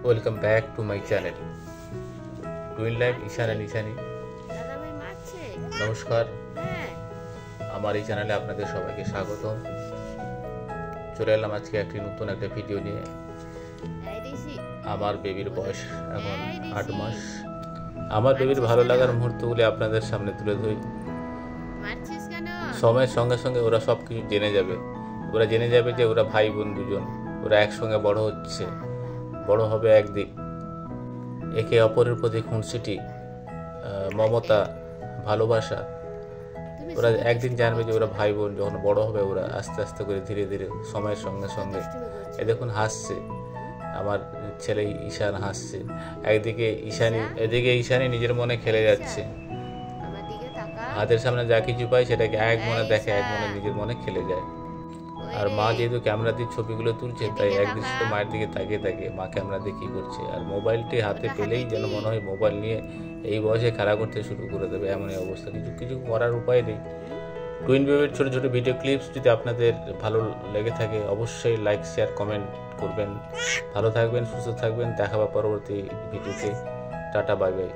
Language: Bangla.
Welcome back to my channel Twin Life Ishan and Ishani। নমস্কার, আমার এই চ্যানেলে আপনাদের সবাইকে স্বাগতম। চলে এলাম আজকে নতুন একটা ভিডিও নিয়ে। আমার বেবির বয়স এখন 8 মাস। আমার বেবির ভালো লাগার মুহূর্তগুলি আপনাদের সামনে তুলে ধরি। সময়ের সঙ্গে সঙ্গে ওরা সব কিছু জেনে যাবে। ওরা জেনে যাবে যে ওরা ভাই বোন দুজন, ওরা একসঙ্গে বড় হচ্ছে, বড় হবে একদিন। একে অপরের প্রতি খুনসুটি, মমতা, ভালোবাসা। ওরা একদিন জানবে যে ওরা ভাই বোন। যখন বড় হবে ওরা আস্তে আস্তে করে ধীরে ধীরে সময়ের সঙ্গে সঙ্গে এ দেখুন হাসছে, আমার ছেলে ঈশান হাসছে। এদিকে ঈশানি নিজের মনে খেলে যাচ্ছে। হাতের সামনে যা কিছু পায় সেটাকে এক মনে দেখে, এক মনে নিজের মনে খেলে যায়। আর মা যেহেতু ক্যামেরা দিয়ে ছবিগুলো তুলছে, তাই একদৃষ্টে মায়ের দিকে তাকিয়ে থাকে মা ক্যামেরা দিয়ে কী করছে। আর মোবাইলটি হাতে পেলেই যেন মনে হয় মোবাইল নিয়ে এই বয়সে খেলা করতে শুরু করে দেবে, এমনই অবস্থা। কিছু করার উপায় নেই। টুইন বেবির ছোটো ছোটো ভিডিও ক্লিপস যদি আপনাদের ভালো লেগে থাকে অবশ্যই লাইক, শেয়ার, কমেন্ট করবেন। ভালো থাকবেন, সুস্থ থাকবেন। দেখা হবে পরবর্তী ভিডিওতে। Tata, bye bye.